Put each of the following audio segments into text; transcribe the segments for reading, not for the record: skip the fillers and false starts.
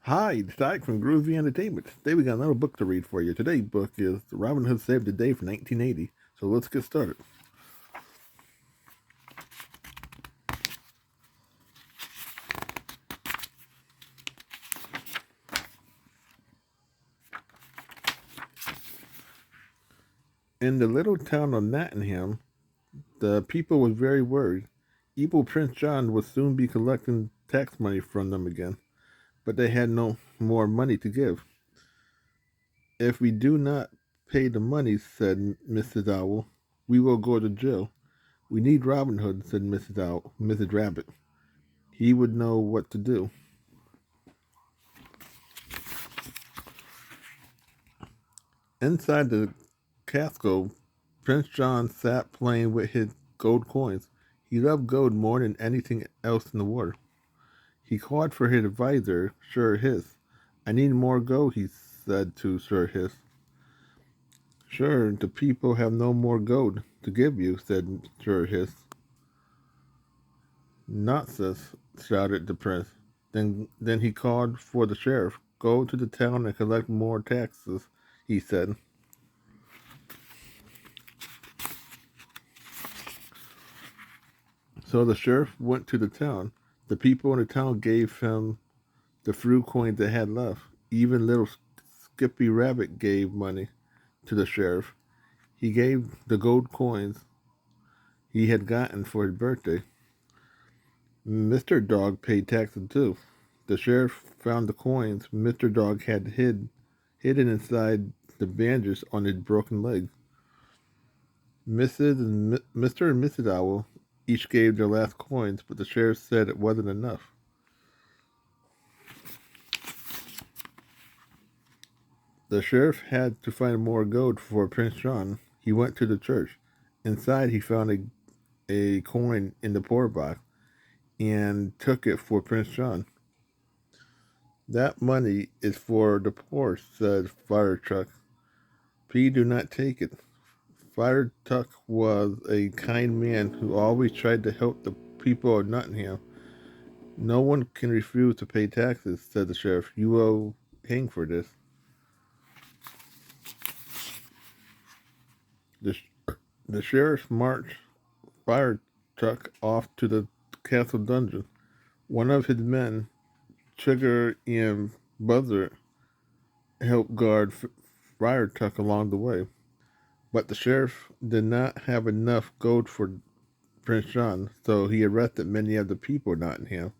Hi, it's Ike from Groovy Entertainment. Today we got another book to read for you. Today's book is Robin Hood Saved the Day from 1980. So let's get started. In the little town of Nottingham, the people was very worried. Evil Prince John would soon be collecting tax money from them again, but they had no more money to give. If we do not pay the money, said Mrs. Owl, we will go to jail. We need Robin Hood, said Mrs. Rabbit. He would know what to do. Inside the castle, Prince John sat playing with his gold coins. He loved gold more than anything else in the world. He called for his advisor, Sir Hiss. I need more gold, he said to Sir Hiss. Sure, the people have no more gold to give you, said Sir Hiss. Nonsense, shouted the prince. Then he called for the sheriff. Go to the town and collect more taxes, he said. So the sheriff went to the town. The people in the town gave him the few coins they had left. Even little Skippy Rabbit gave money to the sheriff. He gave the gold coins he had gotten for his birthday. Mr. Dog paid taxes too. The sheriff found the coins Mr. Dog had hidden inside the bandages on his broken leg. Mr. and Mrs. Owl each gave their last coins, but the sheriff said it wasn't enough. The sheriff had to find more gold for Prince John. He went to the church. Inside, he found a coin in the poor box and took it for Prince John. That money is for the poor, said Fire Tuck. Please do not take it. Fire Tuck was a kind man who always tried to help the people of Nottingham. No one can refuse to pay taxes, said the sheriff. You will hang for this. The, the sheriff marched Fire Tuck off to the castle dungeon. One of his men, Chigger and Buzzard, helped guard Friar Tuck along the way. But the sheriff did not have enough gold for Prince John, so he arrested many of the people of Nottingham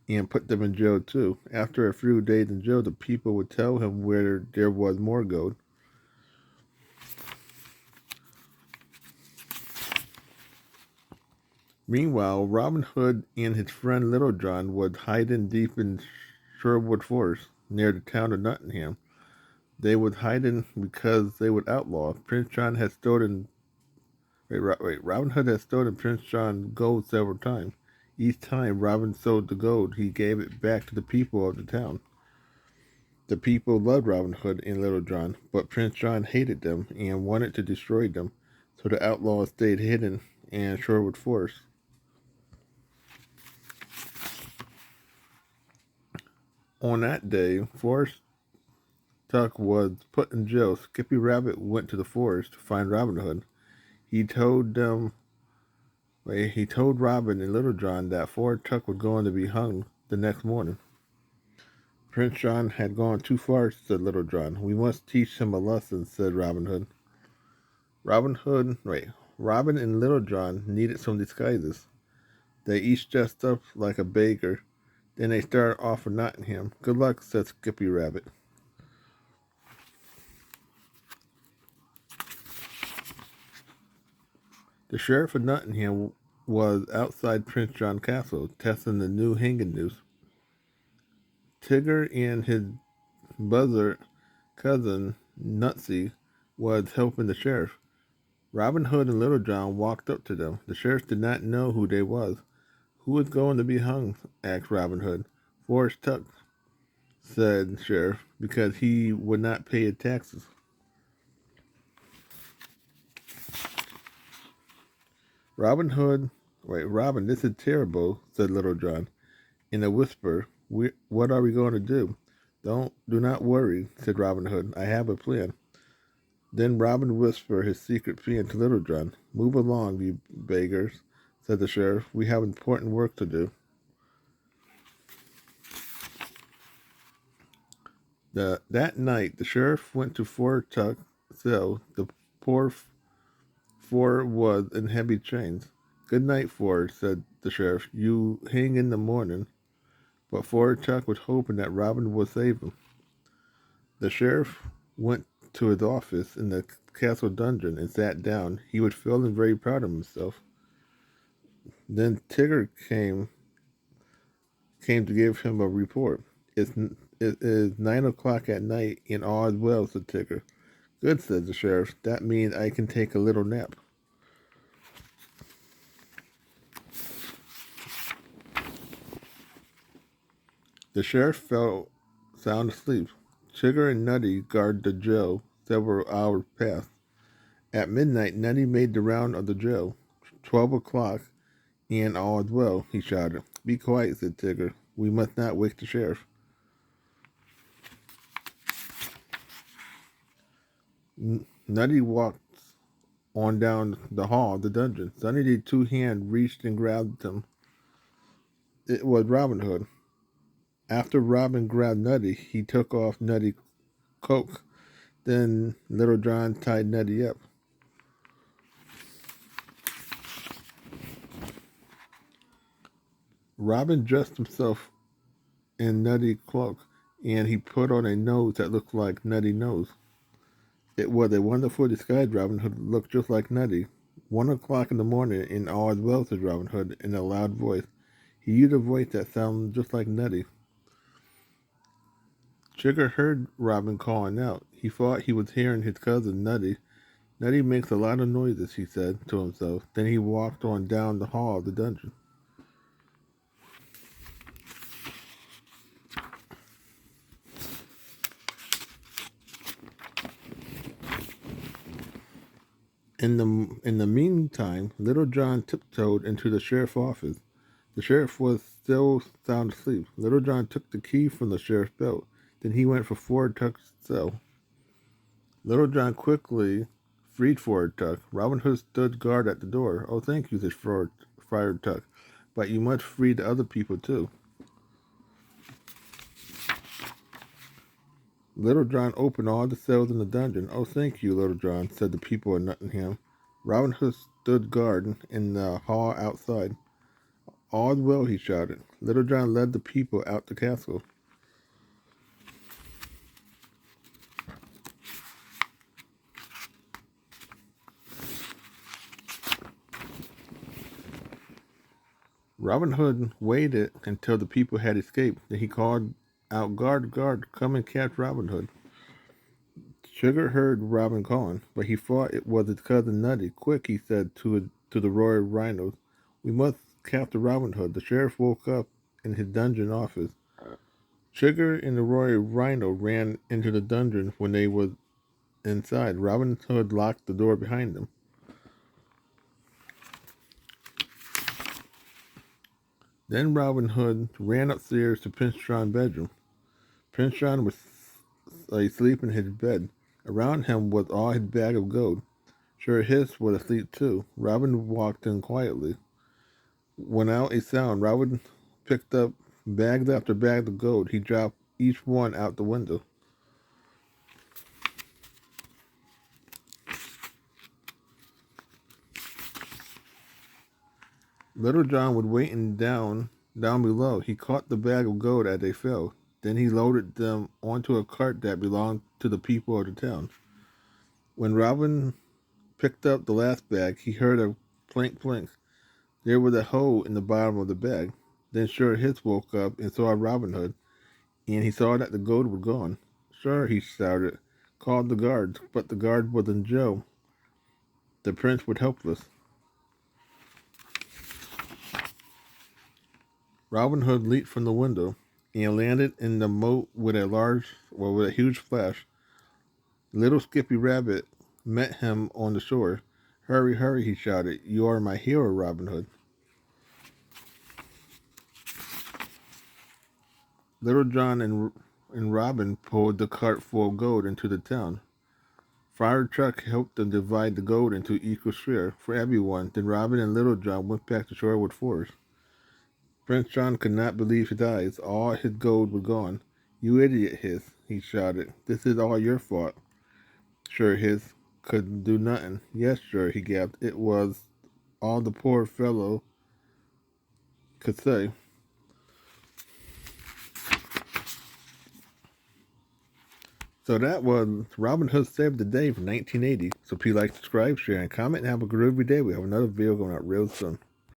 and put them in jail too. After a few days in jail, the people would tell him where there was more gold. Meanwhile, Robin Hood and his friend Little John was hiding deep in Sherwood Forest near the town of Nottingham. They was hiding because they were outlaws. Prince John had stolen. Robin Hood had stolen Prince John's gold several times. Each time Robin sold the gold, he gave it back to the people of the town. The people loved Robin Hood and Little John, but Prince John hated them and wanted to destroy them, so the outlaws stayed hidden in Sherwood Forest. On that day, Forrest Tuck was put in jail. Skippy Rabbit went to the forest to find Robin Hood. He told them, he told Robin and Little John that Forrest Tuck was going to be hung the next morning. Prince John had gone too far, said Little John. We must teach him a lesson, said Robin Hood. Robin Hood, wait, Robin and Little John needed some disguises. They each dressed up like a beggar. Then they started off for Nottingham. Good luck, said Skippy Rabbit. The sheriff of Nottingham was outside Prince John Castle, testing the new hanging noose. Tigger and his buzzard cousin, Nutsy, was helping the sheriff. Robin Hood and Little John walked up to them. The sheriff did not know who they was. Who is going to be hung? Asked Robin Hood. Forrest Tuck, said the sheriff, because he would not pay his taxes. Robin, this is terrible, said Little John. In a whisper, what are we going to do? Do not worry, said Robin Hood. I have a plan. Then Robin whispered his secret plan to Little John. Move along, you beggars, said the sheriff. We have important work to do. That night, the sheriff went to Fort Tuck's cell. The poor Fort was in heavy chains. Good night, Fort, said the sheriff. You hang in the morning. But Fort Tuck was hoping that Robin would save him. The sheriff went to his office in the castle dungeon and sat down. He was feeling very proud of himself. Then Tigger came to give him a report. It is 9 o'clock at night and all is well, said Tigger. Good, said the sheriff. That means I can take a little nap. The sheriff fell sound asleep. Tigger and Nutty guarded the jail. Several hours passed. At midnight, Nutty made the round of the jail. 12 o'clock, and all is well, he shouted. Be quiet, said Tigger. We must not wake the sheriff. Nutty walked on down the hall of the dungeon. Suddenly, two hands reached and grabbed him. It was Robin Hood. After Robin grabbed Nutty, he took off Nutty's coat. Then Little John tied Nutty up. Robin dressed himself in Nutty's cloak, and he put on a nose that looked like Nutty's nose. It was a wonderful disguise. Robin Hood looked just like Nutty. 1 o'clock in the morning, and all is well, said Robin Hood in a loud voice. He used a voice that sounded just like Nutty. Tigger heard Robin calling out. He thought he was hearing his cousin Nutty. Nutty makes a lot of noises, he said to himself. Then he walked on down the hall of the dungeon. In the meantime, Little John tiptoed into the sheriff's office. The sheriff was still sound asleep. Little John took the key from the sheriff's belt. Then he went for Fort Tuck's cell. Little John quickly freed Fort Tuck. Robin Hood stood guard at the door. Oh, thank you, said Friar Tuck. But you must free the other people too. Little John opened all the cells in the dungeon. Oh, thank you, Little John, said the people of Nottingham. Robin Hood stood guard in the hall outside. All is well, he shouted. Little John led the people out the castle. Robin Hood waited until the people had escaped. Then he called out, Guard, guard, come and catch Robin Hood. Tigger heard Robin calling, but he thought it was his cousin Nutty. Quick, he said to the royal rhinos, we must capture Robin Hood. The sheriff woke up in his dungeon office. Tigger and the royal rhino ran into the dungeon. When they were inside, Robin Hood locked the door behind them. Then Robin Hood ran upstairs to Prince John's bedroom. Prince John was asleep in his bed. Around him was all his bag of gold. Sure, his was asleep too. Robin walked in quietly. Without a sound, Robin picked up bags after bags of gold. He dropped each one out the window. Little John was waiting down below. He caught the bag of gold as they fell. Then he loaded them onto a cart that belonged to the people of the town. When Robin picked up the last bag, he heard a plink plink. There was a hole in the bottom of the bag. Then Sure His woke up and saw Robin Hood, and he saw that the gold was gone. Sure, he shouted, called the guards, but the guard was in jail. The prince was helpless. Robin Hood leaped from the window and landed in the moat with a huge splash. Little Skippy Rabbit met him on the shore. Hurry, hurry, he shouted. You are my hero, Robin Hood. Little John and Robin pulled the cart full of gold into the town. Friar Tuck helped them divide the gold into equal share for everyone. Then Robin and Little John went back to Shorewood Forest. Prince John could not believe his eyes. All his gold was gone. "You idiot, Hiss," he shouted. "This is all your fault." Sure, Hiss could do nothing. "Yes, sure," he gasped. "It was all the poor fellow could say." So that was Robin Hood Saved the Day from 1980. So please like, subscribe, share, and comment, and have a groovy day. We have another video going out real soon.